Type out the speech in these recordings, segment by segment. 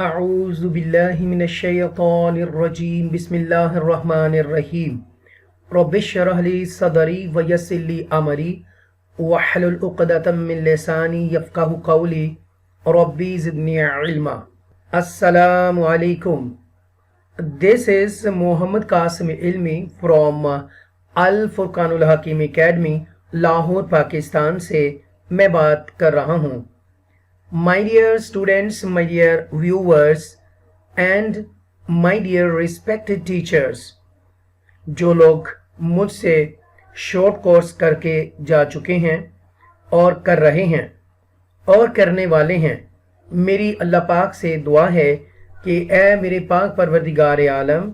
اعوذ باللہ من الشیطان الرجیم بسم اللہ الرحمن الرحیم رب اشرح لی صدری ویسر لی امری واحلل عقدۃ من لسانی یفقہوا قولی ربی زدنی علما۔ السلام علیکم۔ This is محمد قاسم علمی from الفرقان الحکیم اکیڈمی لاہور پاکستان سے میں بات کر رہا ہوں۔ My dear students, my dear viewers and my dear respected teachers، جو لوگ مجھ سے شارٹ کورس کر کے جا چکے ہیں اور کر رہے ہیں اور کرنے والے ہیں، میری اللہ پاک سے دعا ہے کہ اے میرے پاک پروردگار عالم،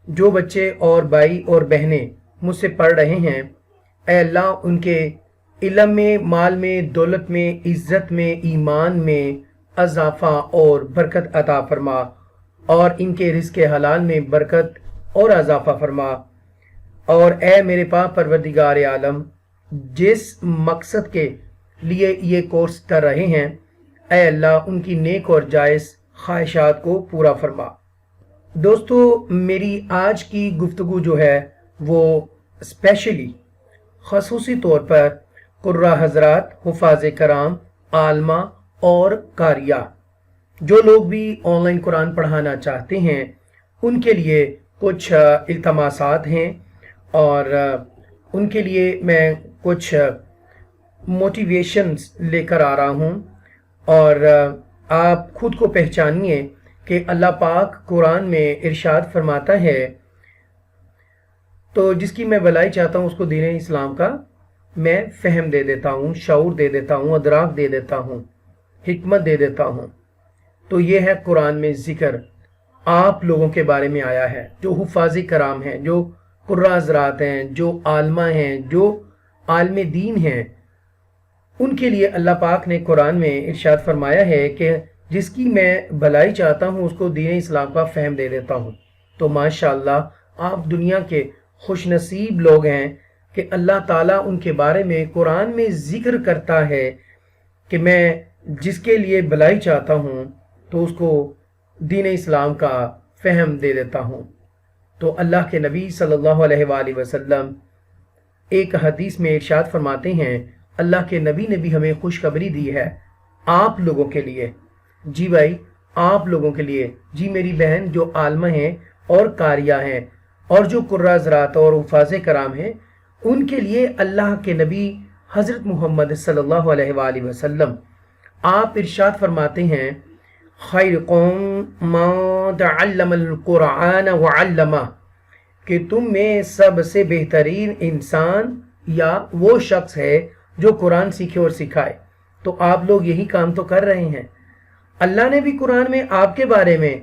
جو بچے اور بھائی اور بہنیں مجھ سے پڑھ رہے ہیں، اے اللہ ان کے علم میں، مال میں، دولت میں، عزت میں، ایمان میں اضافہ اور برکت عطا فرما، اور ان کے رزق حلال میں برکت اور اضافہ فرما۔ اور اے میرے پاک پروردگار عالم، جس مقصد کے لیے یہ کورس کر رہے ہیں، اے اللہ ان کی نیک اور جائز خواہشات کو پورا فرما۔ دوستو، میری آج کی گفتگو جو ہے وہ اسپیشلی خصوصی طور پر قراء حضرات، حفاظ کرام، عالمہ اور قاریہ، جو لوگ بھی آن لائن قرآن پڑھانا چاہتے ہیں، ان کے لیے کچھ التماسات ہیں، اور ان کے لیے میں کچھ موٹیویشنز لے کر آ رہا ہوں۔ اور آپ خود کو پہچانیے کہ اللہ پاک قرآن میں ارشاد فرماتا ہے، تو جس کی میں بھلائی چاہتا ہوں اس کو دین اسلام کا میں فہم دے دیتا ہوں، شعور دے دیتا ہوں، ادراک دے دیتا ہوں، حکمت دے دیتا ہوں۔ تو یہ ہے قرآن میں ذکر آپ لوگوں کے بارے میں آیا ہے، جو حفاظ کرام ہیں، جو قراء حضرات ہیں، جو عالمہ ہیں، جو عالم دین ہیں، ان کے لیے اللہ پاک نے قرآن میں ارشاد فرمایا ہے کہ جس کی میں بھلائی چاہتا ہوں اس کو دین اسلام کا فہم دے دیتا ہوں۔ تو ماشاءاللہ آپ دنیا کے خوش نصیب لوگ ہیں کہ اللہ تعالیٰ ان کے بارے میں قرآن میں ذکر کرتا ہے کہ میں جس کے لیے بھلائی چاہتا ہوں تو اس کو دین اسلام کا فہم دے دیتا ہوں۔ تو اللہ کے نبی صلی اللہ علیہ وآلہ وسلم ایک حدیث میں ارشاد فرماتے ہیں، اللہ کے نبی نے بھی ہمیں خوشخبری دی ہے آپ لوگوں کے لیے۔ جی بھائی، آپ لوگوں کے لیے، جی میری بہن جو عالمہ ہیں اور قاریہ ہیں اور جو قراء حضرات اور حفاظ کرام ہیں، ان کے لیے اللہ کے نبی حضرت محمد صلی اللہ علیہ وآلہ وسلم آپ ارشاد فرماتے ہیں، خیرکم من تعلم القرآن وعلمہ، کہ تم میں سب سے بہترین انسان یا وہ شخص ہے جو قرآن سیکھے اور سکھائے۔ تو آپ لوگ یہی کام تو کر رہے ہیں۔ اللہ نے بھی قرآن میں آپ کے بارے میں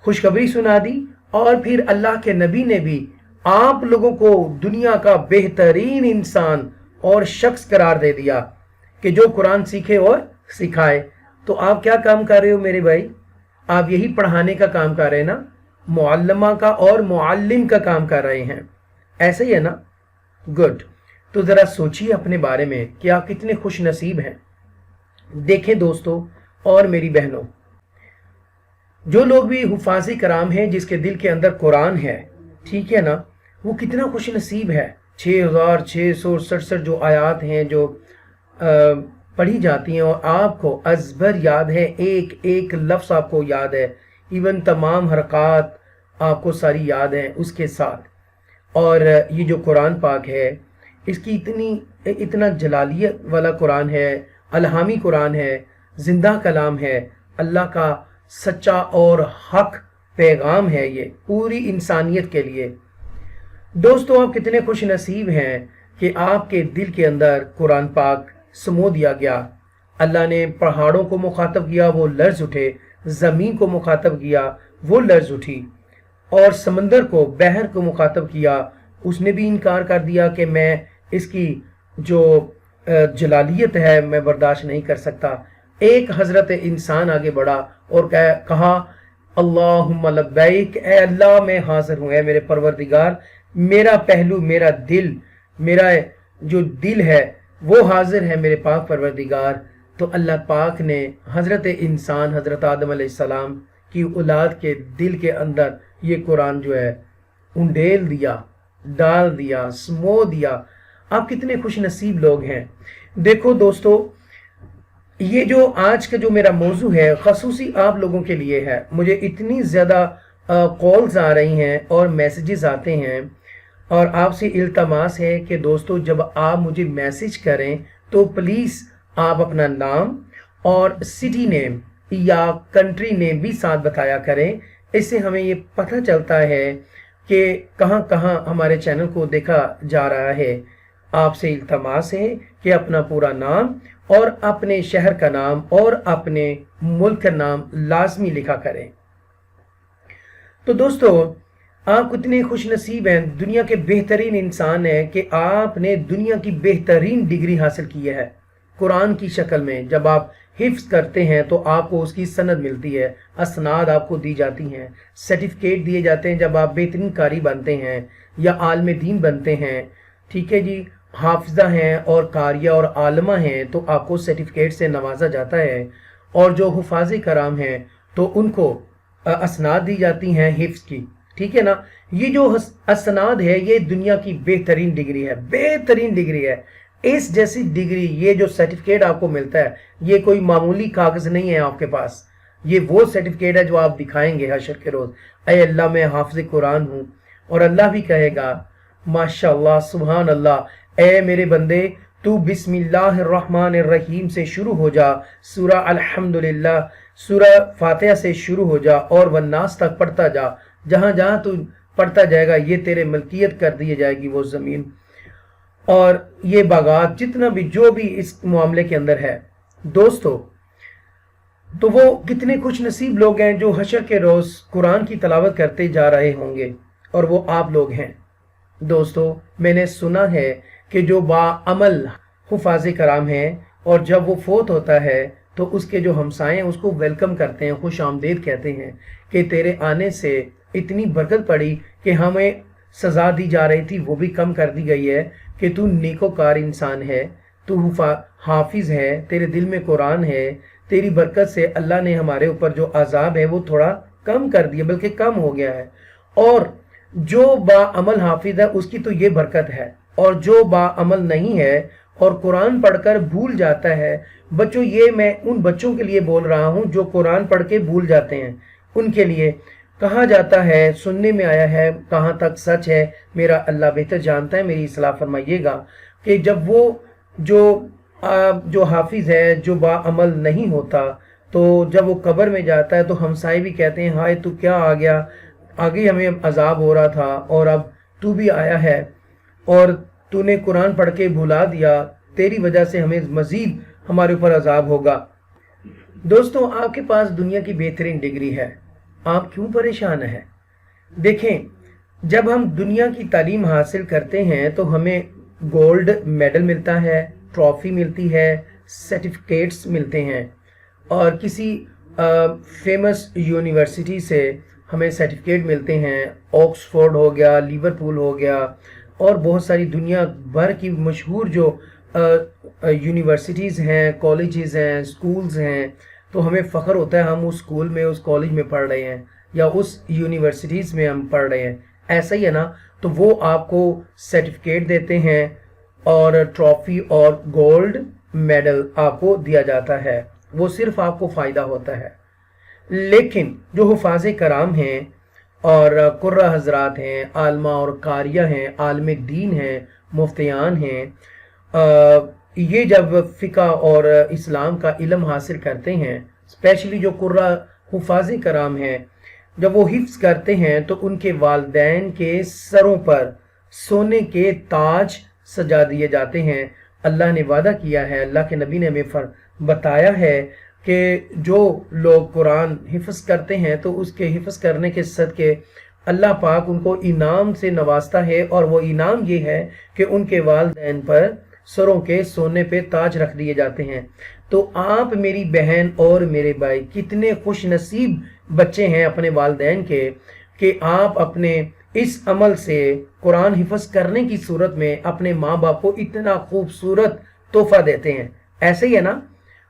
خوشخبری سنا دی، اور پھر اللہ کے نبی نے بھی آپ لوگوں کو دنیا کا بہترین انسان اور شخص قرار دے دیا کہ جو قرآن سیکھے اور سکھائے۔ تو آپ کیا کام کر رہے ہو میرے بھائی؟ آپ یہی پڑھانے کا کام کر رہے ہیں نا، معلمہ کا اور معلم کا کام کر رہے ہیں، ایسے ہی ہے نا؟ گڈ۔ تو ذرا سوچیے اپنے بارے میں کہ آپ کتنے خوش نصیب ہیں۔ دیکھیں دوستو اور میری بہنوں، جو لوگ بھی حفاظ کرام ہیں، جس کے دل کے اندر قرآن ہے، ٹھیک ہے نا، وہ کتنا خوش نصیب ہے۔ 6667 جو آیات ہیں جو پڑھی جاتی ہیں، اور آپ کو ازبر یاد ہے، ایک ایک لفظ آپ کو یاد ہے، ایون تمام حرکات آپ کو ساری یاد ہیں اس کے ساتھ۔ اور یہ جو قرآن پاک ہے، اس کی اتنا جلالیت والا قرآن ہے، الہامی قرآن ہے، زندہ کلام ہے، اللہ کا سچا اور حق پیغام ہے، یہ پوری انسانیت کے لیے۔ دوستو، آپ کتنے خوش نصیب ہیں کہ آپ کے دل کے اندر قرآن پاک سمو دیا گیا۔ اللہ نے پہاڑوں کو مخاطب کیا، وہ لرز اٹھے، زمین کو مخاطب کیا، وہ لرز اٹھی، اور سمندر کو، بحر کو مخاطب کیا، اس نے بھی انکار کر دیا کہ میں اس کی جو جلالیت ہے میں برداشت نہیں کر سکتا۔ ایک حضرت انسان آگے بڑھا اور کہا، اللہم لبیک، اے اللہ میں حاضر ہوں، اے میرے پروردگار، میرا پہلو، میرا دل، میرا جو دل ہے وہ حاضر ہے میرے پاک پروردگار، تو اللہ پاک نے حضرت انسان حضرت آدم علیہ السلام کی اولاد کے دل کے اندر یہ قرآن جو ہے انڈیل دیا، ڈال دیا، سمو دیا۔ آپ کتنے خوش نصیب لوگ ہیں۔ دیکھو دوستو، یہ جو آج کا جو میرا موضوع ہے خصوصی آپ لوگوں کے لیے ہے۔ مجھے اتنی زیادہ کالز آ رہی ہیں اور میسیجز آتے ہیں، اور آپ سے التماس ہے کہ دوستو جب آپ مجھے میسیج کریں تو پلیز آپ اپنا نام اور سٹی نیم یا کنٹری نیم بھی ساتھ بتایا کریں۔ اس سے ہمیں یہ پتہ چلتا ہے کہ کہاں کہاں ہمارے چینل کو دیکھا جا رہا ہے۔ آپ سے التماس ہے کہ اپنا پورا نام اور اپنے شہر کا نام اور اپنے ملک کا نام لازمی لکھا کریں۔ تو دوستو، آپ کتنے خوش نصیب ہیں، دنیا کے بہترین انسان ہیں کہ آپ نے دنیا کی بہترین ڈگری حاصل کی ہے قرآن کی شکل میں۔ جب آپ حفظ کرتے ہیں تو آپ کو اس کی سند ملتی ہے، اسناد آپ کو دی جاتی ہیں، سرٹیفکیٹ دیے جاتے ہیں۔ جب آپ بہترین قاری بنتے ہیں یا عالم دین بنتے ہیں، ٹھیک ہے جی، حافظہ ہیں اور قاریہ اور عالمہ ہیں، تو آپ کو سرٹیفکیٹ سے نوازا جاتا ہے۔ اور جو حفاظ کرام ہیں تو ان کو اسناد دی جاتی ہیں حفظ کی، ٹھیک ہے نا۔ یہ جو اسناد ہے یہ دنیا کی بہترین ڈگری ہے، بہترین ڈگری ہے۔ اس جیسی ڈگری، یہ جو سرٹیفکیٹ آپ کو ملتا ہے، یہ کوئی معمولی کاغذ نہیں ہے آپ کے پاس، یہ وہ سرٹیفکیٹ ہے جو آپ دکھائیں گے حشر کے روز، اے اللہ میں حافظ قرآن ہوں، اور اللہ بھی کہے گا ماشاءاللہ سبحان اللہ، اے میرے بندے تو بسم اللہ الرحمن الرحیم سے شروع ہو جا، سورہ الحمدللہ، سورہ فاتحہ سے شروع ہو جا اور والناس تک پڑھتا جا۔ جہاں جہاں تو پڑھتا جائے گا یہ تیرے ملکیت کر دی جائے گی وہ زمین اور یہ باغات، جتنا بھی جو بھی اس معاملے کے اندر ہے دوستو۔ تو وہ کتنے خوش نصیب لوگ ہیں جو حشر کے روز قرآن کی تلاوت کرتے جا رہے ہوں گے، اور وہ آپ لوگ ہیں دوستو۔ میں نے سنا ہے کہ جو باعمل حفاظ کرام ہیں اور جب وہ فوت ہوتا ہے تو اس کے جو ہمسائے ہیں اس کو ویلکم کرتے ہیں، خوش آمدید کہتے ہیں کہ تیرے آنے سے اتنی برکت پڑی کہ ہمیں سزا دی جا رہی تھی وہ بھی کم کر دی گئی ہے، کہ تو نیکوکار انسان ہے، تو حافظ ہے، تیرے دل میں قرآن ہے، تیری برکت سے اللہ نے ہمارے اوپر جو عذاب ہے وہ تھوڑا کم کر دیا، بلکہ کم ہو گیا ہے۔ اور جو باعمل حافظ ہے اس کی تو یہ برکت ہے، اور جو باعمل نہیں ہے اور قرآن پڑھ کر بھول جاتا ہے، بچوں یہ میں ان بچوں کے لیے بول رہا ہوں جو قرآن پڑھ کے بھول جاتے ہیں، ان کے لیے کہا جاتا ہے، سننے میں آیا ہے، کہاں تک سچ ہے میرا اللہ بہتر جانتا ہے، میری اصلاح فرمائیے گا، کہ جب وہ جو حافظ ہے جو باعمل نہیں ہوتا تو جب وہ قبر میں جاتا ہے تو ہمسائے بھی کہتے ہیں ہائے تو کیا آ گیا، آگے ہمیں عذاب ہو رہا تھا اور اب تو بھی آیا ہے اور تو نے قرآن پڑھ کے بھلا دیا، تیری وجہ سے ہمیں مزید ہمارے اوپر عذاب ہوگا۔ دوستوں، آپ کے پاس دنیا کی بہترین ڈگری ہے، آپ کیوں پریشان ہیں؟ دیکھیں، جب ہم دنیا کی تعلیم حاصل کرتے ہیں تو ہمیں گولڈ میڈل ملتا ہے، ٹرافی ملتی ہے، سرٹیفکیٹس ملتے ہیں، اور کسی فیمس یونیورسٹی سے ہمیں سرٹیفکیٹ ملتے ہیں، آکسفورڈ ہو گیا، لیورپول ہو گیا، اور بہت ساری دنیا بھر کی مشہور جو یونیورسٹیز ہیں، کالجز ہیں، سکولز ہیں، تو ہمیں فخر ہوتا ہے ہم اس سکول میں، اس کالج میں پڑھ رہے ہیں یا اس یونیورسٹیز میں ہم پڑھ رہے ہیں، ایسا ہی ہے نا۔ تو وہ آپ کو سرٹیفکیٹ دیتے ہیں اور ٹرافی اور گولڈ میڈل آپ کو دیا جاتا ہے، وہ صرف آپ کو فائدہ ہوتا ہے۔ لیکن جو حفاظ کرام ہیں اور قرہ حضرات ہیں، عالمہ اور قاریہ ہیں، عالم دین ہیں، مفتیان ہیں، یہ جب فقہ اور اسلام کا علم حاصل کرتے ہیں، اسپیشلی جو قرہ حفاظ کرام ہیں، جب وہ حفظ کرتے ہیں تو ان کے والدین کے سروں پر سونے کے تاج سجا دیے جاتے ہیں۔ اللہ نے وعدہ کیا ہے، اللہ کے نبی نے ہمیں بتایا ہے کہ جو لوگ قرآن حفظ کرتے ہیں تو اس کے حفظ کرنے کے صدقے اللہ پاک ان کو انعام سے نوازتا ہے، اور وہ انعام یہ ہے کہ ان کے والدین پر سروں کے سونے پہ تاج رکھ دیے جاتے ہیں۔ تو آپ میری بہن اور میرے بھائی کتنے خوش نصیب بچے ہیں اپنے والدین کے کہ آپ اپنے اس عمل سے قرآن حفظ کرنے کی صورت میں اپنے ماں باپ کو اتنا خوبصورت تحفہ دیتے ہیں۔ ایسے ہی ہے نا،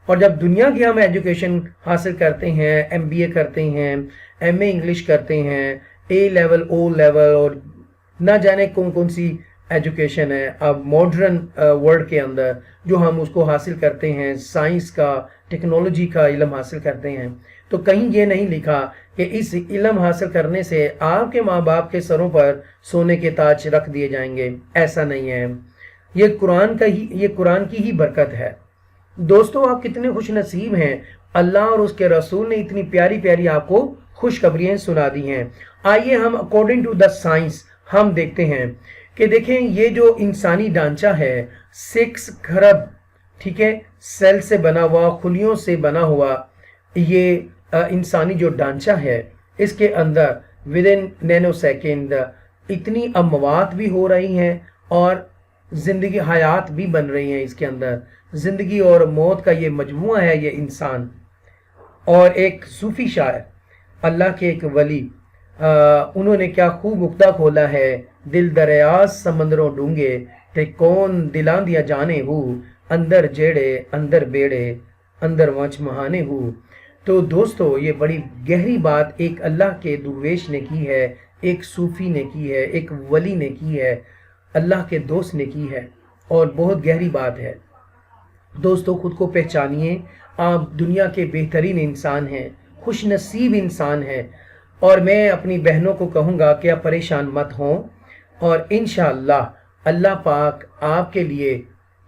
اور جب دنیا کی ہم ایجوکیشن حاصل کرتے ہیں، MBA کرتے ہیں، MA انگلش کرتے ہیں، A لیول، O لیول، اور نہ جانے کون کون سی ایجوکیشن ہے اب ماڈرن ورلڈ کے اندر جو ہم اس کو حاصل کرتے ہیں، سائنس کا، ٹیکنالوجی کا علم حاصل کرتے ہیں، تو کہیں یہ نہیں لکھا کہ اس علم حاصل کرنے سے آپ کے ماں باپ کے سروں پر سونے کے تاج رکھ دیے جائیں گے. ایسا نہیں ہے. یہ قرآن کی ہی برکت ہے. دوستو، آپ کتنے خوش نصیب ہیں، اللہ اور اس کے رسول نے اتنی پیاری پیاری آپ کو خوشخبریاں سنا دی ہیں. آئیے ہم اکارڈنگ ٹو دا سائنس ہم دیکھتے ہیں کہ دیکھیں یہ جو انسانی ڈھانچہ ہے 6 کھرب، ٹھیک ہے، سیل سے بنا ہوا، خلیوں سے بنا ہوا یہ انسانی جو ڈھانچہ ہے، اس کے اندر ود ان نینو سیکنڈ اتنی اموات بھی ہو رہی ہیں اور زندگی حیات بھی بن رہی ہیں. اس کے اندر زندگی اور موت کا یہ مجموعہ ہے یہ انسان. اور ایک صوفی شاعر، اللہ کے ایک ولی، انہوں نے کیا خوب نکتہ کھولا ہے، دل دریاز سمندروں ڈونگے تے کون دلاں دیا جانے ہو، اندر جیڑے اندر بیڑے اندر وچ مہانے ہو. تو دوستو، یہ بڑی گہری بات ایک اللہ کے درویش نے کی ہے، ایک صوفی نے کی ہے، ایک ولی نے کی ہے، اللہ کے دوست نے کی ہے، اور بہت گہری بات ہے. دوستو، خود کو پہچانیے، آپ دنیا کے بہترین انسان ہیں، خوش نصیب انسان ہیں. اور میں اپنی بہنوں کو کہوں گا کہ آپ پریشان مت ہوں، اور انشاءاللہ اللہ پاک آپ کے لیے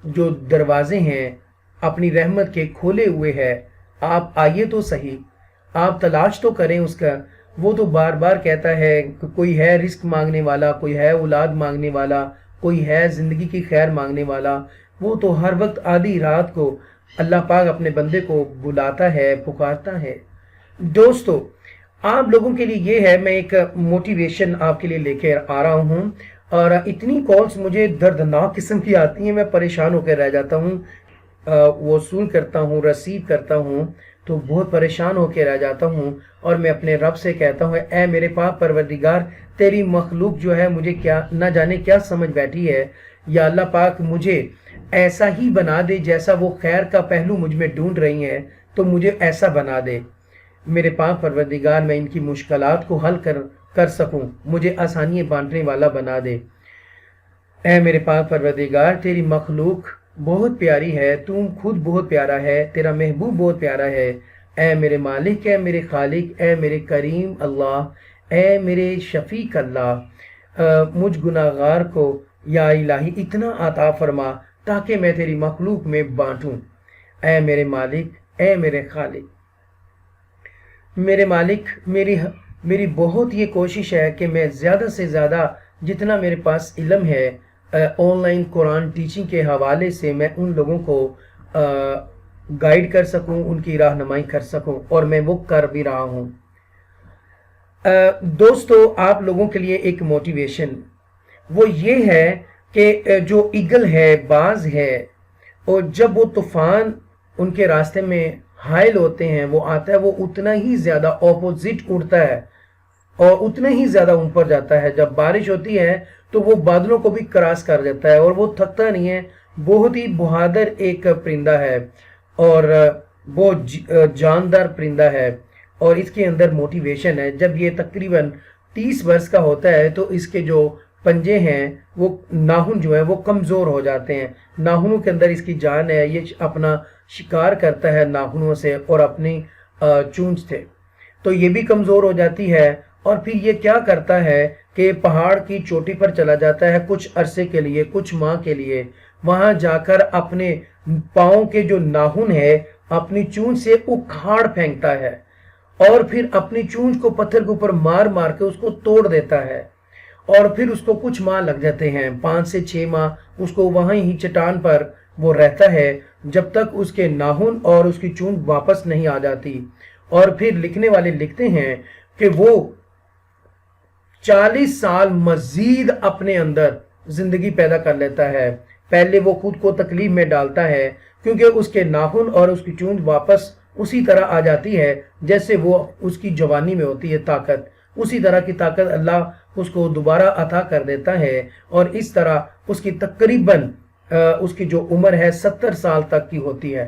جو دروازے ہیں اپنی رحمت کے کھولے ہوئے ہیں. آپ آئیے تو صحیح، آپ تلاش تو کریں اس کا. وہ تو بار بار کہتا ہے کہ کوئی ہے رزق مانگنے والا، کوئی ہے اولاد مانگنے والا، کوئی ہے زندگی کی خیر مانگنے والا. وہ تو ہر وقت آدھی رات کو اللہ پاک اپنے بندے کو بلاتا ہے، پکارتا ہے. دوستو، آپ لوگوں کے لیے یہ ہے، میں ایک موٹیویشن آپ کے لیے لے کے آ رہا ہوں. اور اتنی کالز مجھے دردناک قسم کی آتی ہیں، میں پریشان ہو کے رہ جاتا ہوں. وصول کرتا ہوں، ریسیو کرتا ہوں، تو بہت پریشان ہو کے رہ جاتا ہوں. اور میں اپنے رب سے کہتا ہوں، اے میرے پاک پروردگار، تیری مخلوق جو ہے مجھے کیا نہ جانے کیا سمجھ بیٹھی ہے. یا اللہ پاک مجھے ایسا ہی بنا دے جیسا وہ خیر کا پہلو مجھ میں ڈھونڈ رہی ہیں، تو مجھے ایسا بنا دے میرے پاک پروردگار. میں ان کی مشکلات کو حل کر سکوں، مجھے آسانیاں بانٹنے والا بنا دے. اے میرے پاک پروردگار، تیری مخلوق بہت پیاری ہے، تو خود بہت پیارا ہے، تیرا محبوب بہت پیارا ہے. اے میرے مالک، اے میرے خالق، اے میرے کریم اللہ، اے میرے شفیق اللہ، مجھ گناہگار کو یا الہی اتنا عطا فرما تاکہ میں تیری مخلوق میں بانٹوں. اے میرے مالک، اے میرے خالق، میرے مالک، میری بہت یہ کوشش ہے کہ میں زیادہ سے زیادہ جتنا میرے پاس علم ہے آن لائن قرآن ٹیچنگ کے حوالے سے میں ان لوگوں کو گائیڈ کر سکوں، ان کی رہنمائی کر سکوں، اور میں وہ کر بھی رہا ہوں. دوستو، آپ لوگوں کے لیے ایک موٹیویشن وہ یہ ہے کہ جو ایگل ہے، باز ہے، اور جب وہ طوفان ان کے راستے میں حائل ہوتے ہیں، وہ آتا ہے، وہ اتنا ہی زیادہ اپوزٹ اڑتا ہے اور اتنا ہی زیادہ اوپر جاتا ہے. جب بارش ہوتی ہے تو وہ بادلوں کو بھی کراس کر دیتا ہے اور وہ تھکتا نہیں ہے. بہت ہی بہادر ایک پرندہ ہے اور بہت جاندار پرندہ ہے، اور اس کے اندر موٹیویشن ہے. جب یہ تقریباً 30 برس کا ہوتا ہے تو اس کے جو پنجے ہیں، وہ ناخن جو ہے وہ کمزور ہو جاتے ہیں. ناخنوں کے اندر اس کی جان ہے، یہ اپنا شکار کرتا ہے ناخنوں سے اور اپنی چونچ سے، تو یہ بھی کمزور ہو جاتی ہے. اور پھر یہ کیا کرتا ہے کہ پہاڑ کی چوٹی پر چلا جاتا ہے کچھ عرصے کے لیے، کچھ ماہ کے لیے. وہاں جا کر اپنے پاؤں کے جو ناخن ہے اپنی چونچ سے اکھاڑ پھینکتا ہے اور پھر اپنی چونچ کو پتھر کے اوپر مار مار کے اس کو توڑ دیتا ہے. اور پھر اس کو کچھ ماہ لگ جاتے ہیں، 5 سے 6 ماہ اس کو وہاں ہی چٹان پر وہ رہتا ہے جب تک اس کے ناخن اور اس کی چونچ واپس نہیں آ جاتی. اور پھر لکھنے والے لکھتے ہیں کہ وہ 40 سال مزید اپنے اندر زندگی پیدا کر لیتا ہے. پہلے وہ خود کو تکلیف میں ڈالتا ہے کیونکہ اس کے ناخن اور اس کی چونچ واپس اسی طرح آ جاتی ہے جیسے وہ اس کی جوانی میں ہوتی ہے طاقت. اسی طرح کی طاقت اللہ اس کو دوبارہ عطا کر دیتا ہے، اور اس طرح اس کی تقریباً اس کی جو عمر ہے 70 سال تک کی ہوتی ہے.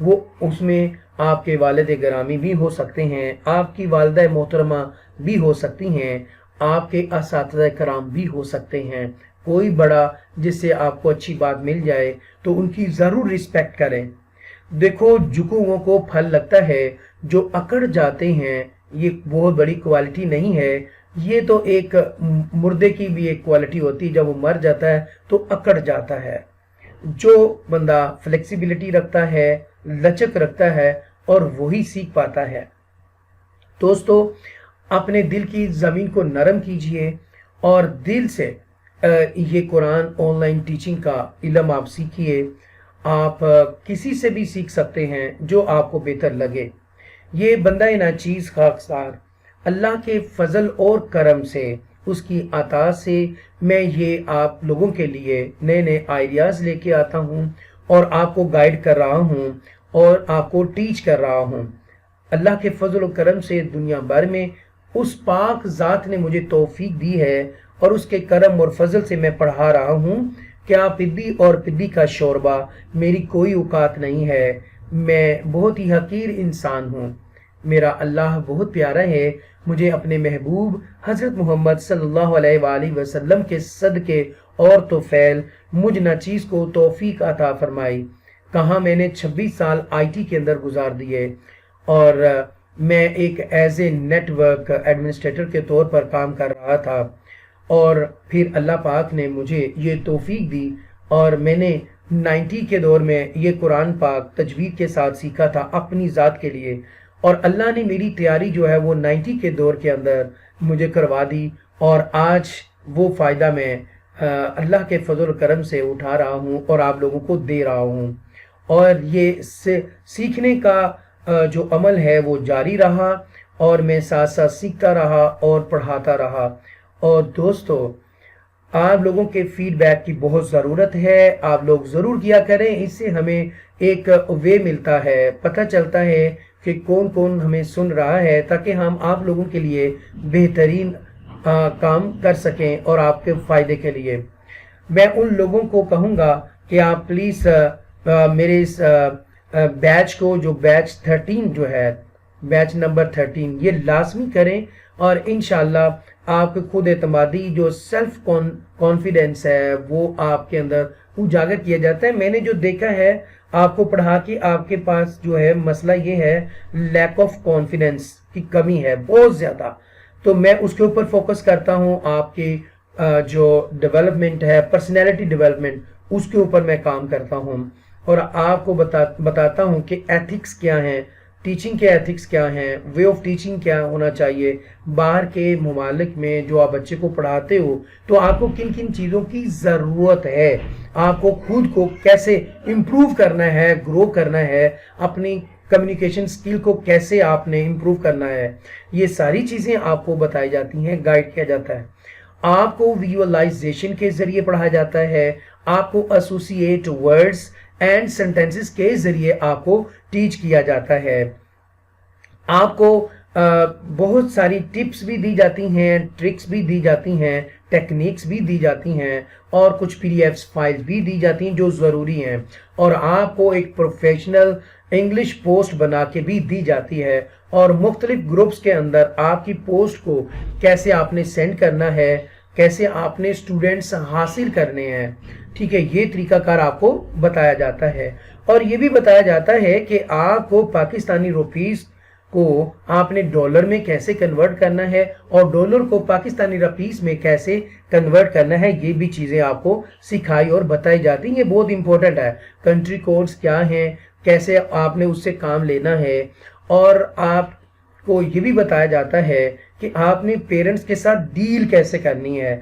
وہ اس میں آپ کے والد گرامی بھی ہو سکتے ہیں، آپ کی والدہ محترمہ بھی ہو سکتی ہیں، آپ کے اساتذہ کرام بھی ہو سکتے ہیں، کوئی بڑا جس سے آپ کو اچھی بات مل جائے تو ان کی ضرور رسپیکٹ کریں۔ دیکھو جھکوں کو پھل لگتا ہے، جو اکڑ جاتے ہیں یہ بہت بڑی کوالٹی نہیں ہے، یہ تو ایک مردے کی بھی ایک کوالٹی ہوتی ہے، جب وہ مر جاتا ہے تو اکڑ جاتا ہے۔ جو بندہ فلیکسیبلٹی رکھتا ہے، لچک رکھتا ہے، اور وہی سیکھ پاتا ہے۔ دوستو اپنے دل کی زمین کو نرم کیجئے اور دل سے یہ قرآن آن لائن ٹیچنگ کا علم آپ سیکھیے۔ آپ کسی سے بھی سیکھ سکتے ہیں جو آپ کو بہتر لگے۔ یہ بندہ ناچیز خاکسار اللہ کے فضل اور کرم سے، اس کی عطا سے میں یہ آپ لوگوں کے لیے نئے نئے آئیڈیاز لے کے آتا ہوں اور آپ کو گائیڈ کر رہا ہوں اور آپ کو ٹیچ کر رہا ہوں۔ اللہ کے فضل و کرم سے دنیا بھر میں اس پاک ذات نے مجھے توفیق دی ہے اور اس کے کرم اور فضل سے میں پڑھا رہا ہوں۔ کیا پدی اور پدی کا شوربہ میری کوئی اوقات نہیں ہے، میں بہت ہی حقیر انسان ہوں۔ میرا اللہ بہت پیارا ہے، مجھے اپنے محبوب حضرت محمد صلی اللہ علیہ وآلہ وسلم کے صدقے اور توفیل مجھ ناچیز کو توفیق عطا فرمائی۔ کہاں میں نے 26 سال آئی ٹی کے اندر گزار دیے اور میں ایک as a network administrator کے طور پر کام کر رہا تھا، اور پھر اللہ پاک نے مجھے یہ توفیق دی اور میں نے 90 کے دور میں یہ قرآن پاک تجوید کے ساتھ سیکھا تھا اپنی ذات کے لیے، اور اللہ نے میری تیاری جو ہے وہ 90 کے دور کے اندر مجھے کروا دی، اور آج وہ فائدہ میں اللہ کے فضل و کرم سے اٹھا رہا ہوں اور آپ لوگوں کو دے رہا ہوں۔ اور یہ سیکھنے کا جو عمل ہے وہ جاری رہا، اور میں ساتھ ساتھ سیکھتا رہا اور پڑھاتا رہا۔ اور دوستو آپ لوگوں کے فیڈ بیک کی بہت ضرورت ہے، آپ لوگ ضرور کیا کریں، اس سے ہمیں ایک وے ملتا ہے، پتہ چلتا ہے کہ کون کون ہمیں سن رہا ہے، تاکہ ہم آپ لوگوں کے لیے بہترین کام کر سکیں اور آپ کے فائدے کے لیے۔ میں ان لوگوں کو کہوں گا کہ آپ پلیز میرے اس بیچ کو، جو بیچ 13 جو ہے، بیچ نمبر 13، یہ لازمی کریں، اور انشاءاللہ آپ خود اعتمادی جو سیلف کانفیڈنس ہے وہ آپ کے اندر اجاگر کیا جاتا ہے۔ میں نے جو دیکھا ہے آپ کو پڑھا کے، آپ کے پاس جو ہے مسئلہ یہ ہے لیک آف کانفیڈنس کی کمی ہے بہت زیادہ، تو میں اس کے اوپر فوکس کرتا ہوں۔ آپ کی جو ڈیولپمنٹ ہے، پرسنالٹی ڈیولپمنٹ، اس کے اوپر میں کام کرتا ہوں، اور آپ کو بتاتا ہوں کہ ایتھکس کیا ہیں، ٹیچنگ کے ایتھکس کیا ہیں، وے آف ٹیچنگ کیا ہونا چاہیے۔ باہر کے ممالک میں جو آپ بچے کو پڑھاتے ہو تو آپ کو کن کن چیزوں کی ضرورت ہے، آپ کو خود کو کیسے امپروو کرنا ہے، گرو کرنا ہے، اپنی کمیونیکیشن سکل کو کیسے آپ نے امپروو کرنا ہے، یہ ساری چیزیں آپ کو بتائی جاتی ہیں، گائیڈ کیا جاتا ہے۔ آپ کو ویژوائلائزیشن کے ذریعے پڑھا جاتا ہے، آپ کو ایسوسیٹ ورڈز اینڈ سینٹینسز کے ذریعے آپ کو ٹیچ کیا جاتا ہے۔ آپ کو بہت ساری ٹپس بھی دی جاتی ہیں، ٹرکس بھی دی جاتی ہیں، ٹیکنیکس بھی دی جاتی ہیں، اور کچھ PDF فائلز بھی دی جاتی ہیں جو ضروری ہیں، اور آپ کو ایک پروفیشنل انگلش پوسٹ بنا کے بھی دی جاتی ہے، اور مختلف گروپس کے اندر آپ کی پوسٹ کو کیسے آپ نے سینڈ کرنا ہے، کیسے آپ نے اسٹوڈنٹس حاصل کرنے ہیں، ٹھیک ہے، یہ طریقہ کار آپ کو بتایا جاتا ہے۔ اور یہ بھی بتایا جاتا ہے کہ آپ کو پاکستانی روپیز کو آپ نے ڈالر میں کیسے کنورٹ کرنا ہے، اور ڈالر کو پاکستانی روپیز میں کیسے کنورٹ کرنا ہے، یہ بھی چیزیں آپ کو سکھائی اور بتائی جاتی ہیں۔ یہ بہت امپورٹنٹ ہے، کنٹری کوڈز کیا ہیں، کیسے آپ نے اس سے کام لینا ہے، اور آپ کو یہ بھی بتایا جاتا ہے کہ آپ نے پیرنٹس کے ساتھ ڈیل کیسے کرنی ہے۔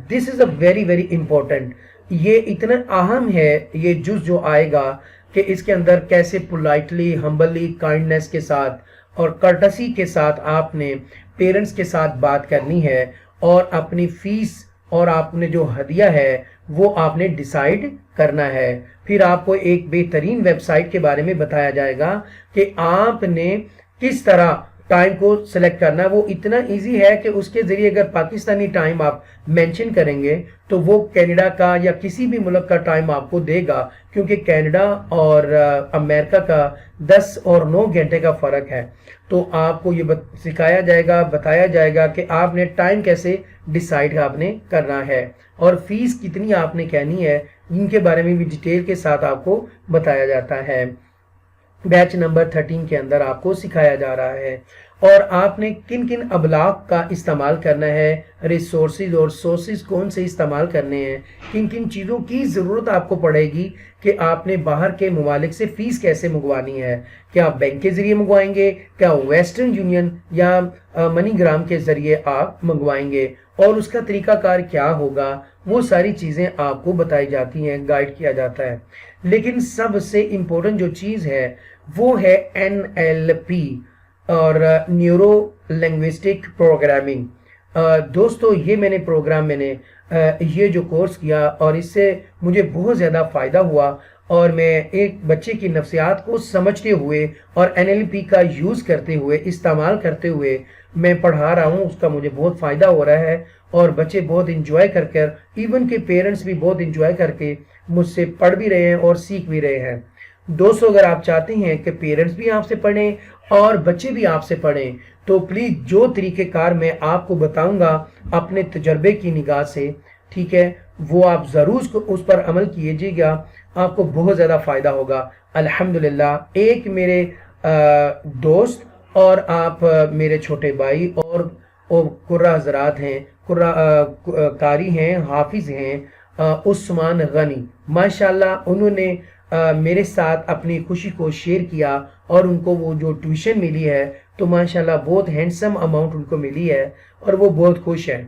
دس از اے ویری ویری امپورٹنٹ، یہ اتنا اہم ہے یہ جز جو آئے گا، کہ اس کے اندر کیسے پولائٹلی، ہمبلی، کائنڈنس کے ساتھ اور کرٹسی کے ساتھ آپ نے پیرنٹس کے ساتھ بات کرنی ہے، اور اپنی فیس اور آپ نے جو ہدیہ ہے وہ آپ نے ڈیسائیڈ کرنا ہے۔ پھر آپ کو ایک بہترین ویب سائٹ کے بارے میں بتایا جائے گا کہ آپ نے کس طرح ٹائم کو سلیکٹ کرنا ہے وہ اتنا ایزی ہے کہ اس کے ذریعے اگر پاکستانی ٹائم آپ مینشن کریں گے تو وہ کینیڈا کا یا کسی بھی ملک کا ٹائم آپ کو دے گا، کیونکہ کینیڈا اور امریکہ کا 10 اور 9 گھنٹے کا فرق ہے۔ تو آپ کو یہ سکھایا جائے گا، بتایا جائے گا کہ آپ نے ٹائم کیسے ڈیسائیڈ آپ نے کرنا ہے اور فیس کتنی آپ نے کہنی ہے، ان کے بارے میں بھی ڈیٹیل کے ساتھ آپ کو بتایا جاتا ہے۔ بیچ نمبر 13 کے اندر آپ کو سکھایا جا رہا ہے، اور آپ نے کن کن ابلاغ کا استعمال کرنا ہے، ریسورسز اور سورسز کون سے استعمال کرنے ہیں، کن کن چیزوں کی ضرورت آپ کو پڑے گی کہ آپ نے باہر کے ممالک سے فیس کیسے منگوانی ہے، کیا بینک کے ذریعے منگوائیں گے، کیا ویسٹرن یونین یا منی گرام کے ذریعے آپ منگوائیں گے، اور اس کا طریقہ کار کیا ہوگا، وہ ساری چیزیں آپ کو بتائی جاتی ہیں، گائیڈ کیا جاتا ہے۔ لیکن سب سے امپورٹنٹ جو چیز ہے وہ ہے NLP اور نیورو لنگوسٹک پروگرامنگ۔ دوستو یہ میں نے یہ جو کورس کیا اور اس سے مجھے بہت زیادہ فائدہ ہوا، اور میں ایک بچے کی نفسیات کو سمجھتے ہوئے اور NLP کا یوز کرتے ہوئے، استعمال کرتے ہوئے میں پڑھا رہا ہوں، اس کا مجھے بہت فائدہ ہو رہا ہے، اور بچے بہت انجوائے کر ایون کہ پیرنٹس بھی بہت انجوائے کر کے مجھ سے پڑھ بھی رہے ہیں اور سیکھ بھی رہے ہیں۔ دوستو اگر آپ چاہتے ہیں کہ پیرنٹس بھی آپ سے پڑھیں اور بچے بھی آپ سے پڑھیں تو پلیز جو طریقہ کار میں آپ کو بتاؤں گا اپنے تجربے کی نگاہ سے، ٹھیک ہے، وہ آپ ضرور اس پر عمل کیجیے گا، آپ کو بہت زیادہ فائدہ ہوگا۔ الحمدللہ ایک میرے دوست اور آپ میرے چھوٹے بھائی اور قرہ حضرات ہیں، قاری ہیں، حافظ ہیں، عثمان غنی، ماشاءاللہ انہوں نے میرے ساتھ اپنی خوشی کو شیئر کیا، اور ان کو وہ جو ٹیوشن ملی ہے تو ماشاءاللہ بہت ہینڈسم اماؤنٹ ان کو ملی ہے، اور وہ بہت خوش ہیں۔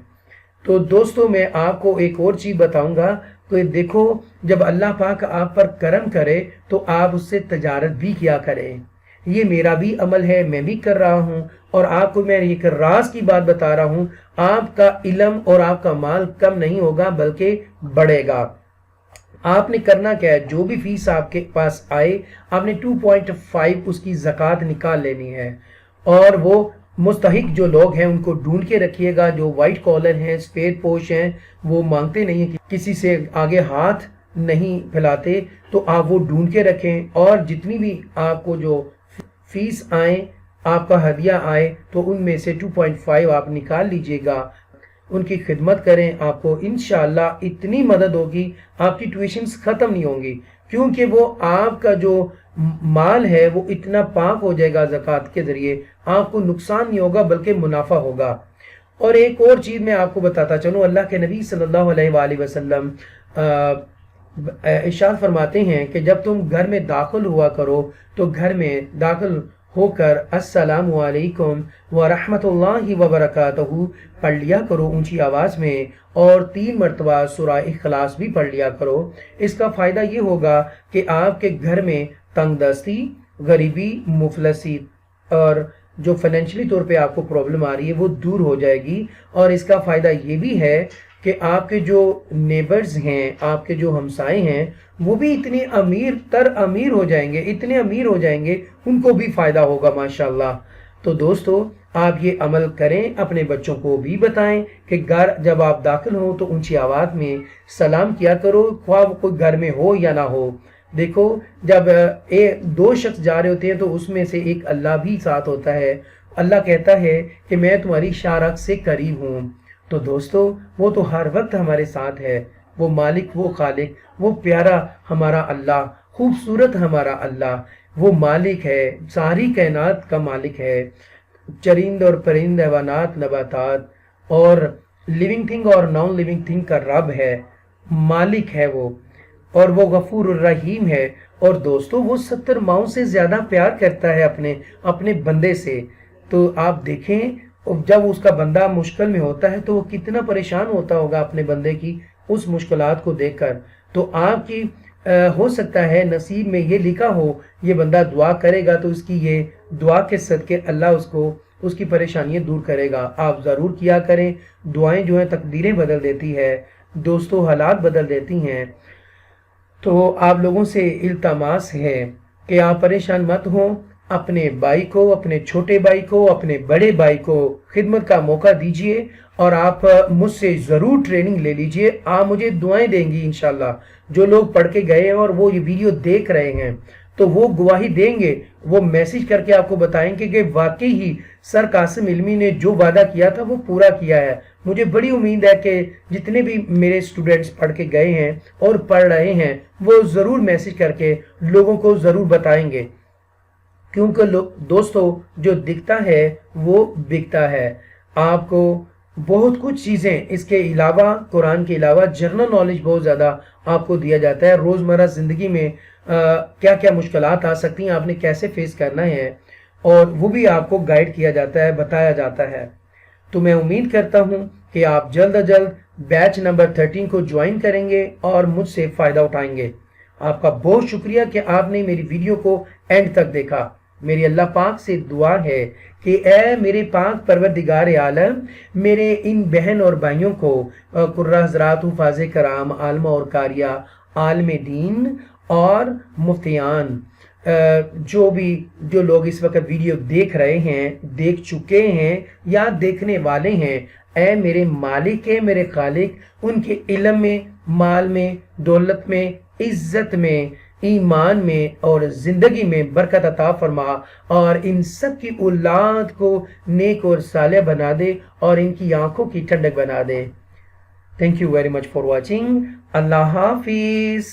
تو دوستو میں آپ کو ایک اور چیز بتاؤں گا کہ دیکھو جب اللہ پاک آپ پر کرم کرے تو آپ اس سے تجارت بھی کیا کریں، یہ میرا بھی عمل ہے، میں بھی کر رہا ہوں، اور آپ کو میں ایک راز کی بات بتا رہا ہوں، آپ کا علم اور آپ کا مال کم نہیں ہوگا بلکہ بڑھے گا۔ آپ نے کرنا کیا ہے، جو بھی فیس آپ کے پاس آئے آپ نے 2.5 اس کی زکوٰۃ نکال لینی ہے، اور وہ مستحق جو لوگ ہیں ان کو ڈھونڈ کے رکھیے گا، جو وائٹ کالر ہیں، سفید پوش ہیں، وہ مانگتے نہیں ہیں، کسی سے آگے ہاتھ نہیں پھیلاتے، تو آپ وہ ڈھونڈ کے رکھیں، اور جتنی بھی آپ کو جو فیس آئیں، آپ کا ہدیہ آئے تو ان میں سے 2.5 آپ نکال لیجئے گا، ان کی خدمت کریں، آپ کو انشاءاللہ اتنی مدد ہوگی، آپ کی ٹیوشنز ختم نہیں ہوں گی، کیونکہ وہ آپ کا جو مال ہے وہ اتنا پاک ہو جائے گا زکوٰۃ کے ذریعے، آپ کو نقصان نہیں ہوگا بلکہ منافع ہوگا۔ اور ایک اور چیز میں آپ کو بتاتا چلوں، اللہ کے نبی صلی اللہ علیہ وآلہ وسلم ارشاد فرماتے ہیں کہ جب تم گھر میں داخل ہوا کرو تو گھر میں داخل ہو کر السلام علیکم ورحمۃ اللہ وبرکاتہ پڑھ لیا کرو اونچی آواز میں، اور 3 مرتبہ سورہ اخلاص بھی پڑھ لیا کرو۔ اس کا فائدہ یہ ہوگا کہ آپ کے گھر میں تنگ دستی، غریبی، مفلسی اور جو فائنینشلی طور پہ آپ کو پرابلم آ رہی ہے وہ دور ہو جائے گی، اور اس کا فائدہ یہ بھی ہے کہ آپ کے جو نیبرز ہیں، آپ کے جو ہمسائے ہیں، وہ بھی اتنے امیر ہو جائیں گے، اتنے امیر ہو جائیں گے، ان کو بھی فائدہ ہوگا ماشاءاللہ۔ تو دوستو آپ یہ عمل کریں، اپنے بچوں کو بھی بتائیں کہ گھر جب آپ داخل ہوں تو اونچی آواز میں سلام کیا کرو، خواہ کوئی گھر میں ہو یا نہ ہو۔ دیکھو جب 2 شخص جا رہے ہوتے ہیں تو اس میں سے ایک اللہ بھی ساتھ ہوتا ہے، اللہ کہتا ہے کہ میں تمہاری شارک سے قریب ہوں۔ تو دوستو وہ تو ہر وقت ہمارے ساتھ ہے، وہ مالک، وہ خالق، وہ پیارا ہمارا اللہ، خوبصورت ہمارا اللہ، وہ مالک ہے، ساری کائنات کا مالک ہے، چرند اور پرند، حیوانات، نباتات اور لیونگ تھنگ اور نان لیونگ تھنگ کا رب ہے، مالک ہے وہ، اور وہ غفور الرحیم ہے۔ اور دوستو وہ 70 ماؤں سے زیادہ پیار کرتا ہے اپنے بندے سے۔ تو آپ دیکھیں جب اس کا بندہ مشکل میں ہوتا ہے تو وہ کتنا پریشان ہوتا ہوگا اپنے بندے کی اس مشکلات کو دیکھ کر۔ تو آپ کی ہو سکتا ہے نصیب میں یہ لکھا ہو یہ بندہ دعا کرے گا تو اس کی یہ دعا کے صدقے اللہ اس کی پریشانیاں دور کرے گا۔ آپ ضرور کیا کریں، دعائیں جو ہیں تقدیریں بدل دیتی ہے دوستو، حالات بدل دیتی ہیں۔ تو آپ لوگوں سے التماس ہے کہ آپ پریشان مت ہوں، اپنے بھائی کو, اپنے چھوٹے بھائی کو, اپنے بڑے بھائی کو خدمت کا موقع دیجئے اور آپ مجھ سے ضرور ٹریننگ لے لیجئے. آپ مجھے دعائیں دیں گی انشاءاللہ. جو لوگ پڑھ کے گئے ہیں اور وہ یہ ویڈیو دیکھ رہے ہیں تو وہ گواہی دیں گے, وہ میسج کر کے آپ کو بتائیں گے کہ واقعی ہی سر قاسم علمی نے جو وعدہ کیا تھا وہ پورا کیا ہے. مجھے بڑی امید ہے کہ جتنے بھی میرے سٹوڈنٹس پڑھ کے گئے ہیں اور پڑھ رہے ہیں وہ ضرور میسج کر کے لوگوں کو ضرور بتائیں گے, کیونکہ دوستو جو دکھتا ہے وہ بکتا ہے. آپ کو بہت کچھ چیزیں اس کے علاوہ, قرآن کے علاوہ جنرل نالج بہت زیادہ آپ کو دیا جاتا ہے. روزمرہ زندگی میں کیا کیا مشکلات آ سکتی ہیں, آپ نے کیسے فیس کرنا ہے, اور وہ بھی آپ کو گائیڈ کیا جاتا ہے, بتایا جاتا ہے. تو میں امید کرتا ہوں کہ آپ جلد از جلد بیچ نمبر 13 کو جوائن کریں گے اور مجھ سے فائدہ اٹھائیں گے. آپ کا بہت شکریہ کہ آپ نے میری ویڈیو کو اینڈ تک دیکھا. میری اللہ پاک سے دعا ہے کہ اے میرے پاک پروردگار عالم, میرے ان بہن اور بھائیوں کو, قرہ حضرات, حفاظ کرام, عالمہ اور قاریہ, عالم دین اور مفتیان, جو لوگ اس وقت ویڈیو دیکھ رہے ہیں, دیکھ چکے ہیں یا دیکھنے والے ہیں, اے میرے مالک, ہے میرے خالق, ان کے علم میں, مال میں, دولت میں, عزت میں, ایمان میں اور زندگی میں برکت عطا فرما, اور ان سب کی اولاد کو نیک اور صالح بنا دے اور ان کی آنکھوں کی ٹھنڈک بنا دے. Thank you very much for watching. اللہ حافظ.